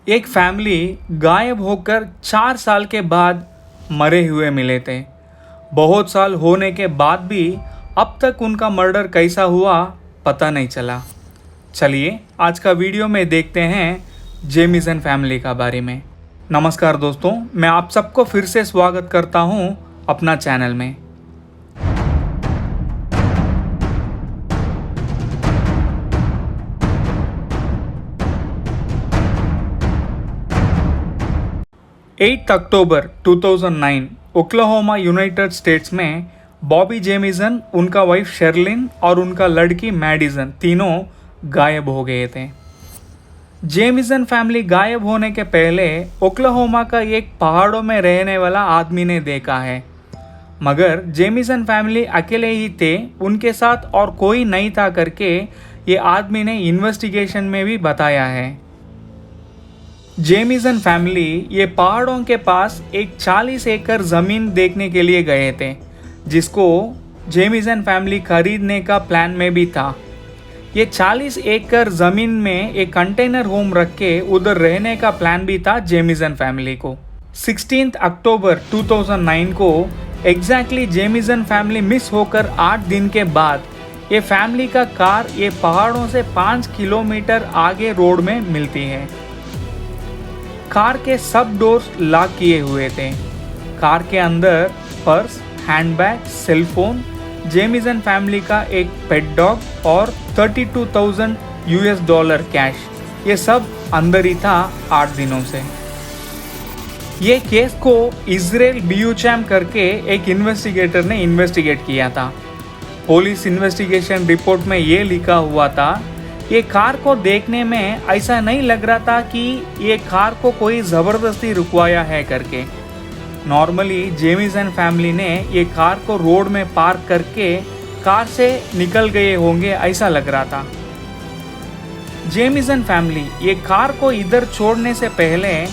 एक फैमिली गायब होकर 4 साल के बाद मरे हुए मिले थे। बहुत साल होने के बाद भी अब तक उनका मर्डर कैसा हुआ पता नहीं चला। चलिए आज का वीडियो में देखते हैं जेमिसन फैमिली का बारे में। नमस्कार दोस्तों, मैं आप सबको फिर से स्वागत करता हूं अपना चैनल में। अक्टूबर 2009 ओक्लाहोमा यूनाइटेड स्टेट्स में बॉबी जेमिसन, उनका वाइफ शेरलिन और उनका लड़की मैडिसन तीनों गायब हो गए थे। जेमिसन फैमिली गायब होने के पहले ओक्लाहोमा का एक पहाड़ों में रहने वाला आदमी ने देखा है, मगर जेमिसन फैमिली अकेले ही थे, उनके साथ और कोई नहीं था करके ये आदमी ने इन्वेस्टिगेशन में भी बताया है। जेमिसन फैमिली ये पहाड़ों के पास एक 40 एकड़ ज़मीन देखने के लिए गए थे, जिसको जेमिसन फैमिली खरीदने का प्लान में भी था। ये 40 एकड़ ज़मीन में एक कंटेनर होम रख के उधर रहने का प्लान भी था जेमिसन फैमिली को। 16 अक्टूबर 2009 को एग्जैक्टली जेमिसन फैमिली मिस होकर 8 दिन के बाद ये फैमिली का कार ये पहाड़ों से 5 किलोमीटर आगे रोड में मिलती है। कार के सब डोर्स लॉक किए हुए थे। कार के अंदर purse, handbag, cellphone, Jameson family का एक पेट डॉग और $32,000 कैश, ये सब अंदर ही था 8 दिनों से। ये केस को इजराइल ब्यूचैम करके एक इन्वेस्टिगेटर ने इन्वेस्टिगेट किया था। पुलिस इन्वेस्टिगेशन रिपोर्ट में ये लिखा हुआ था, ये कार को देखने में ऐसा नहीं लग रहा था कि ये कार को कोई ज़बरदस्ती रुकवाया है करके। नॉर्मली जेमिसन फैमिली ने ये कार को रोड में पार्क करके कार से निकल गए होंगे, ऐसा लग रहा था। जेमिसन फैमिली ये कार को इधर छोड़ने से पहले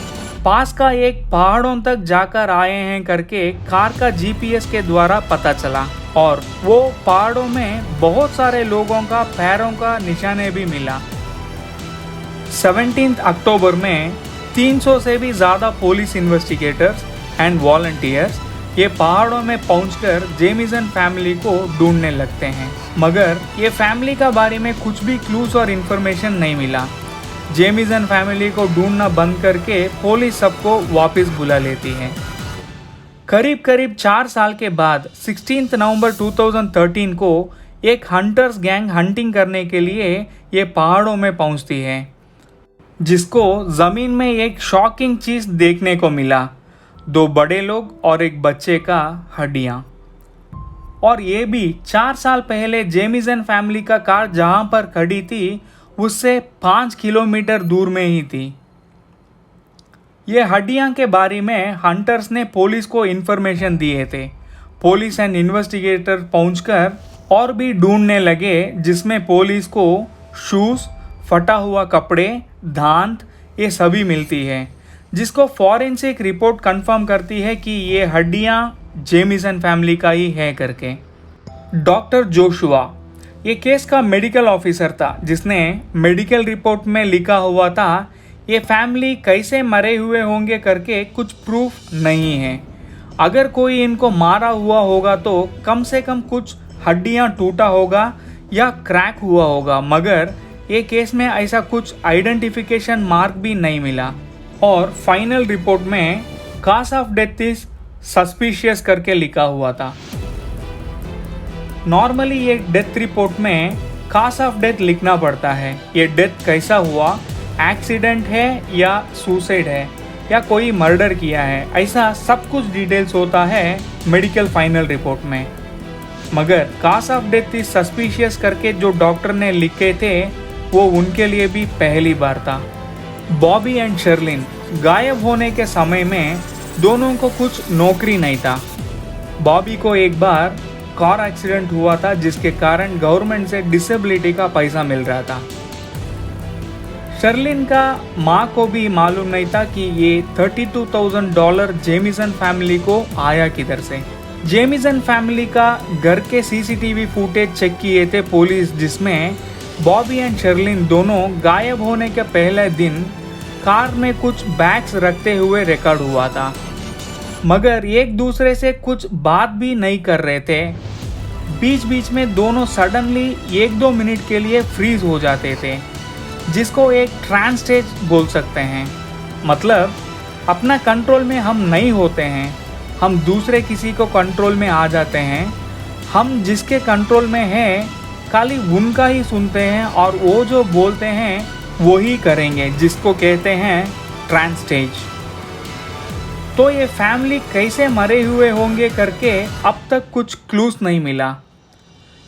पास का एक पहाड़ों तक जाकर आए हैं करके कार का जीपीएस के द्वारा पता चला, और वो पहाड़ों में बहुत सारे लोगों का पैरों का निशाने भी मिला। 17 अक्टूबर में 300 से भी ज़्यादा पुलिस इन्वेस्टिगेटर्स एंड वॉलंटियर्स ये पहाड़ों में पहुंचकर जेमिसन फैमिली को ढूंढने लगते हैं, मगर ये फैमिली का बारे में कुछ भी क्लूज और इन्फॉर्मेशन नहीं मिला। जेमिसन फैमिली को ढूंढना बंद करके पुलिस सबको वापस बुला लेती है। करीब 4 साल के बाद 16 नवंबर 2013 को एक हंटर्स गैंग हंटिंग करने के लिए ये पहाड़ों में पहुंचती है, जिसको ज़मीन में एक शॉकिंग चीज़ देखने को मिला। 2 बड़े लोग और एक बच्चे का हड्डियाँ। और ये भी 4 साल पहले जेमिसन फैमिली का कार जहाँ पर खड़ी थी उससे 5 किलोमीटर दूर में ही थी। ये हड्डियाँ के बारे में हंटर्स ने पुलिस को इन्फॉर्मेशन दिए थे। पुलिस एंड इन्वेस्टिगेटर पहुंचकर और भी ढूंढने लगे, जिसमें पुलिस को शूज़, फटा हुआ कपड़े, दांत ये सभी मिलती है, जिसको फॉरेंसिक रिपोर्ट कंफर्म करती है कि ये हड्डियाँ जेमिसन फैमिली का ही है करके। डॉक्टर जोशुआ ये केस का मेडिकल ऑफिसर था, जिसने मेडिकल रिपोर्ट में लिखा हुआ था ये फैमिली कैसे मरे हुए होंगे करके कुछ प्रूफ नहीं है। अगर कोई इनको मारा हुआ होगा तो कम से कम कुछ हड्डियां टूटा होगा या क्रैक हुआ होगा, मगर ये केस में ऐसा कुछ आइडेंटिफिकेशन मार्क भी नहीं मिला। और फाइनल रिपोर्ट में cause of death is suspicious करके लिखा हुआ था। नॉर्मली ये डेथ रिपोर्ट में कॉज ऑफ डेथ लिखना पड़ता है, ये डेथ कैसा हुआ, एक्सीडेंट है या सुसाइड है या कोई मर्डर किया है, ऐसा सब कुछ डिटेल्स होता है मेडिकल फाइनल रिपोर्ट में। मगर cause of death is suspicious करके जो डॉक्टर ने लिखे थे वो उनके लिए भी पहली बार था। बॉबी एंड शेरलिन गायब होने के समय में दोनों को कुछ नौकरी नहीं था। बॉबी को एक बार कार एक्सीडेंट हुआ था, जिसके कारण गवर्नमेंट से डिसेबिलिटी का पैसा मिल रहा था। शेरलिन का माँ को भी मालूम नहीं था कि ये $32,000 जेमिसन फैमिली को आया किधर से। जेमिसन फैमिली का घर के सीसीटीवी फुटेज चेक किए थे पुलिस, जिसमें बॉबी एंड शेरलिन दोनों गायब होने के पहले दिन कार में कुछ बैग्स रखते हुए रिकॉर्ड हुआ था, मगर एक दूसरे से कुछ बात भी नहीं कर रहे थे। बीच बीच में दोनों सडनली 1-2 मिनट के लिए फ्रीज हो जाते थे, जिसको एक ट्रांस स्टेज बोल सकते हैं। मतलब अपना कंट्रोल में हम नहीं होते हैं, हम दूसरे किसी को कंट्रोल में आ जाते हैं। हम जिसके कंट्रोल में हैं खाली उनका ही सुनते हैं और वो जो बोलते हैं वो ही करेंगे, जिसको कहते हैं ट्रांस स्टेज। तो ये फैमिली कैसे मरे हुए होंगे करके अब तक कुछ क्लूज नहीं मिला।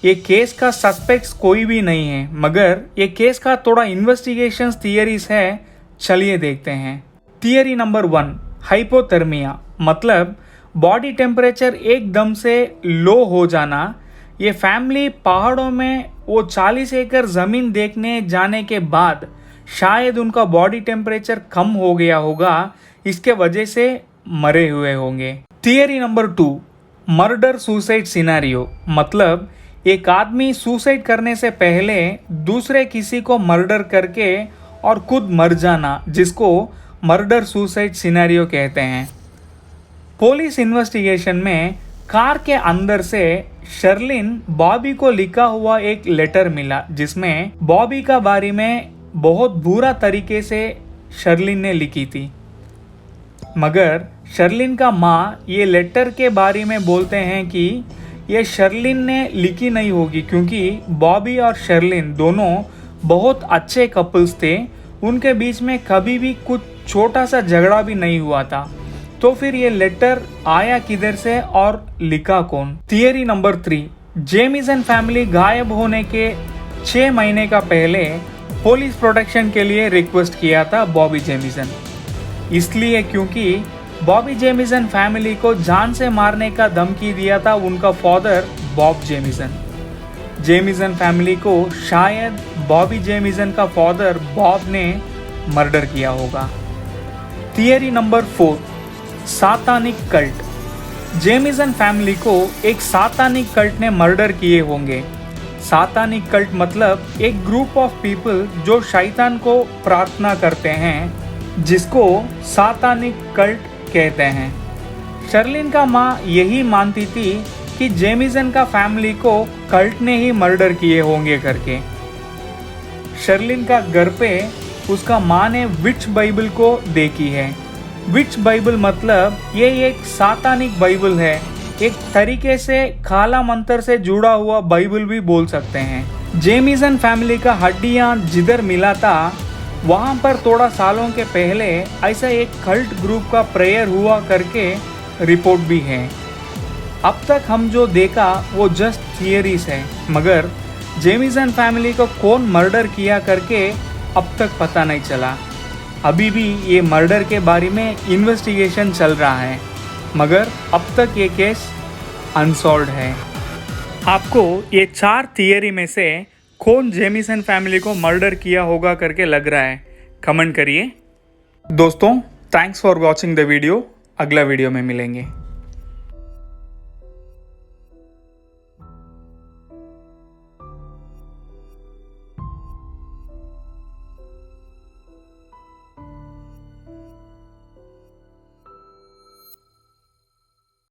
ये केस का सस्पेक्ट्स कोई भी नहीं है, मगर ये केस का थोड़ा इन्वेस्टिगेशन थियरीज है, चलिए देखते हैं। थियरी नंबर 1, हाइपोथर्मिया, मतलब बॉडी टेम्परेचर एकदम से लो हो जाना। ये फैमिली पहाड़ों में वो 40 एकड़ ज़मीन देखने जाने के बाद शायद उनका बॉडी टेम्परेचर कम हो गया होगा, इसके वजह से मरे हुए होंगे। Theory number 2, murder suicide scenario, मतलब एक आदमी सुसाइड करने से पहले दूसरे किसी को मर्डर करके और खुद मर जाना, जिसको मर्डर सुसाइड सिनेरियो कहते हैं। पुलिस इन्वेस्टिगेशन में कार के अंदर से शर्लिन बॉबी को लिखा हुआ एक लेटर मिला, जिसमें बॉबी का बारे में बहुत बुरा तरीके से शर्लिन ने लिखी थी। मगर शर्लिन का माँ ये लेटर के बारे में बोलते हैं कि ये शर्लिन ने लिखी नहीं होगी, क्योंकि बॉबी और शर्लिन दोनों बहुत अच्छे कपल्स थे, उनके बीच में कभी भी कुछ छोटा सा झगड़ा भी नहीं हुआ था। तो फिर ये लेटर आया किधर से और लिखा कौन? थियरी नंबर 3, जेमिसन फैमिली गायब होने के 6 महीने का पहले पुलिस प्रोटेक्शन के लिए रिक्वेस्ट किया था बॉबी जेमिसन, इसलिए क्योंकि बॉबी जेमिसन फैमिली को जान से मारने का धमकी दिया था उनका father Bob Jamison. Jamison family को शायद बॉबी जेमिसन का फादर बॉब ने मर्डर किया होगा। Theory number 4, satanic cult, Jamison family को एक सातानिक कल्ट ने मर्डर किए होंगे। सातानिक कल्ट मतलब एक ग्रुप ऑफ पीपल जो शैतान को प्रार्थना करते हैं, जिसको सातानिक कल्ट कहते हैं। शर्लिन का माँ यही मानती थी कि जेमिसन का फैमिली को कल्ट ने ही मर्डर किए होंगे करके। शर्लिन का घर पे उसका माँ ने विच बाइबल को देखी है। विच बाइबल मतलब ये एक सातानिक बाइबल है, एक तरीके से काला मंत्र से जुड़ा हुआ बाइबल भी बोल सकते हैं। जेमिसन फैमिली का हड्डियां जिधर मिला था वहां पर थोड़ा सालों के पहले ऐसा एक कल्ट ग्रुप का प्रेयर हुआ करके रिपोर्ट भी है। अब तक हम जो देखा वो जस्ट थियरीज है, मगर जेमिसन फैमिली को कौन मर्डर किया करके अब तक पता नहीं चला। अभी भी ये मर्डर के बारे में इन्वेस्टिगेशन चल रहा है, मगर अब तक ये केस अनसॉल्व्ड है। आपको ये 4 थियरी में से कौन जेमिसन फैमिली को मर्डर किया होगा करके लग रहा है? कमेंट करिए। दोस्तों, thanks for watching the video. अगला वीडियो में मिलेंगे।